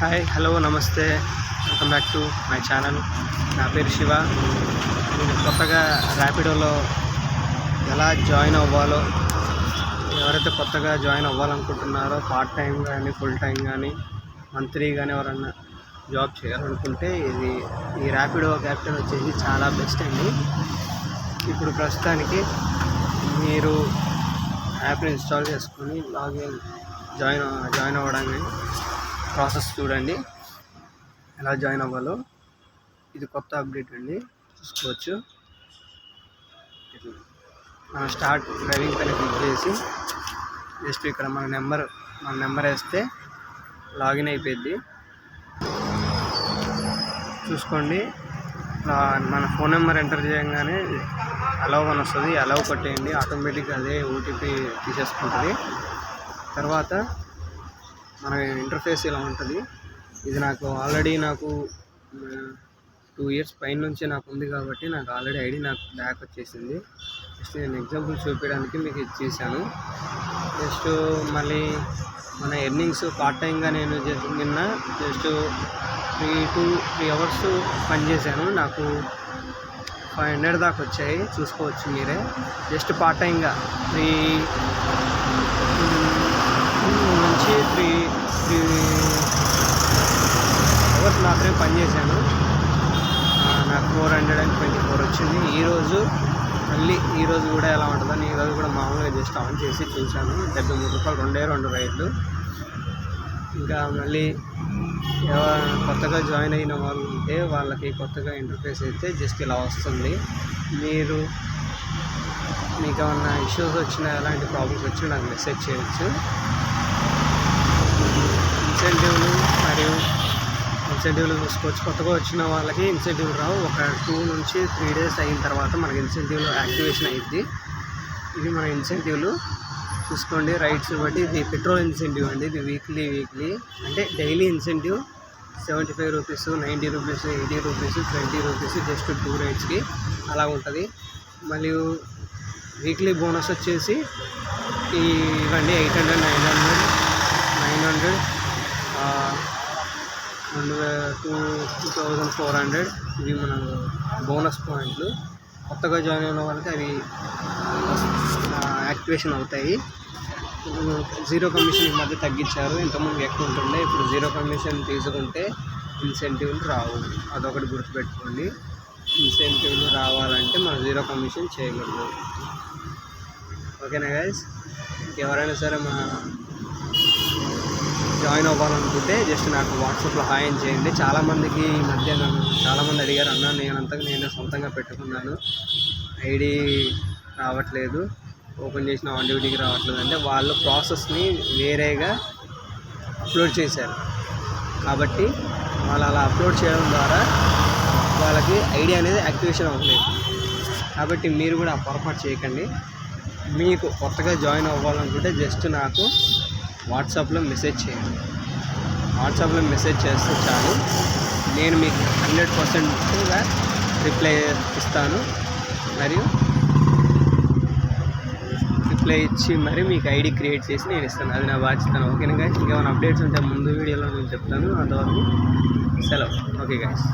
Hi hello నమస్తే, welcome back to my channel. నా పేరు శివ. నేను కొత్తగా ర్యాపిడోలో ఎలా జాయిన్ అవ్వాలో, ఎవరైతే కొత్తగా జాయిన్ అవ్వాలనుకుంటున్నారో, పార్ట్ టైం కానీ ఫుల్ టైం కానీ మంత్లీ కానీ ఎవరన్నా జాబ్ చేయాలనుకుంటే ఈ ర్యాపిడో క్యాపిటల్ వచ్చేసి చాలా బెస్ట్ అండి. ఇప్పుడు ప్రస్తుతానికి మీరు యాప్ని ఇన్స్టాల్ చేసుకొని జాయిన్ అవ్వడానికి ప్రాసెస్ చూడండి, ఎలా జాయిన్ అవ్వాలో. ఇది కొత్త అప్డేట్ అండి, చూసుకోవచ్చు. మనం స్టార్ట్ డ్రైవింగ్ పైన క్లిక్ చేసి జస్ట్ ఇక్కడ మన నెంబర్ వేస్తే లాగిన్ అయిపోయింది. చూసుకోండి, మన ఫోన్ నెంబర్ ఎంటర్ చేయగానే అలౌ అని వస్తుంది. అలౌ కొట్టేయండి, ఆటోమేటిక్గా అదే ఓటీపీ తీసేసుకుంటుంది. తర్వాత మన ఇంటర్ఫేస్ ఇలా ఉంటుంది. ఇది ఆల్రెడీ 2 years పైన నుంచి నాకు ఉంది కాబట్టి నాకు ఆల్రెడీ ఐడి బ్యాక్ వచ్చేసింది. జస్ట్ నేను ఎగ్జాంపుల్ చూపించడానికి మీకు ఇచ్చేసాను. జస్ట్ మళ్ళీ మన ఎర్నింగ్స్ పార్ట్ టైంగా నేను నిన్న జస్ట్ 3 hours పనిచేశాను. నాకు 500 దాకా వచ్చాయి, చూసుకోవచ్చు మీరే. జస్ట్ పార్ట్ టైంగా 3 hours మాత్రమే పనిచేశాను. నాకు 424 వచ్చింది. ఈరోజు కూడా ఎలా ఉంటుందని ఈరోజు కూడా మామూలుగా జస్ట్ ఆన్ చేసి చూశాను. 73 రూపాయలు, 2 రైడ్లు. ఇంకా మళ్ళీ కొత్తగా జాయిన్ అయిన వాళ్ళు ఉంటే వాళ్ళకి కొత్తగా ఇంటర్ఫేస్ అయితే జస్ట్ ఇలా వస్తుంది. మీకు ఏమన్నా ఇష్యూస్ వచ్చినా, ఎలాంటి ప్రాబ్లమ్స్ వచ్చినా నాకు మెసేజ్ చేయవచ్చు. ఇన్సెంటివ్లు చూసుకోవచ్చు. కొత్తగా వచ్చిన వాళ్ళకి ఇన్సెంటివ్లు రావు. ఒక 2 నుంచి 3 days అయిన తర్వాత మనకి ఇన్సెంటివ్లు యాక్టివేషన్ అయ్యిద్ది. ఇది మన ఇన్సెంటివ్లు చూసుకోండి. రైడ్స్ బట్టి ఇది పెట్రోల్ ఇన్సెంటివ్ అండి. ఇది వీక్లీ అంటే daily incentive 75 rupees, 90 rupees, 80 rupees, 20 rupees just 2 రైడ్స్కి అలా ఉంటుంది. మళ్ళీ వీక్లీ బోనస్ వచ్చేసి ఇవ్వండి 800, 900 2400. ఇవి మన బోనస్ పాయింట్లు. కొత్తగా జాయిన్ అయిన వాళ్ళకి అవి యాక్టివేషన్ అవుతాయి. 0 కమిషన్ ఈ మధ్య తగ్గించారు. ఇంతకుముందు ఎక్కువ ఉంటుండే, ఇప్పుడు 0 కమిషన్ తీసుకుంటే ఇన్సెంటివ్లు రావు. అదొకటి గుర్తుపెట్టుకోండి. ఇన్సెంటివ్లు రావాలంటే మనం 0 కమిషన్ చేయకూడదు. ఓకేనా గైస్? ఎవరైనా సరే జాయిన్ అవ్వాలనుకుంటే జస్ట్ నాకు వాట్సాప్లో హాయ్ అని చేయండి. చాలామందికి ఈ మధ్య చాలామంది అడిగారు, అన్న నేనే సొంతంగా పెట్టుకున్నాను, ఐడి రావట్లేదు, ఓపెన్ చేసిన ఆన్ డ్యూటీకి రావట్లేదు అంటే వాళ్ళు ప్రాసెస్ని వేరేగా అప్లోడ్ చేశారు. కాబట్టి వాళ్ళు అలా అప్లోడ్ చేయడం ద్వారా వాళ్ళకి ఐడి అనేది యాక్టివేషన్ అవ్వలేదు. కాబట్టి మీరు కూడా ఆ పొరపాటు చేయకండి. మీకు కొత్తగా జాయిన్ అవ్వాలనుకుంటే జస్ట్ నాకు వాట్సాప్లో మెసేజ్ చేయండి. వాట్సాప్లో మెసేజ్ చేస్తే చాలు, నేను మీకు 100%గా రిప్లై ఇస్తాను. మరియు రిప్లై ఇచ్చి మరి మీకు ఐడి క్రియేట్ చేసి నేను ఇస్తాను. అది నా బాధ్యత. ఓకేనా గైస్? ఇంకేమైనా అప్డేట్స్ ఉంటే ముందు వీడియోలో నేను చెప్తాను. అంతవరకు సెలవు. Okay guys.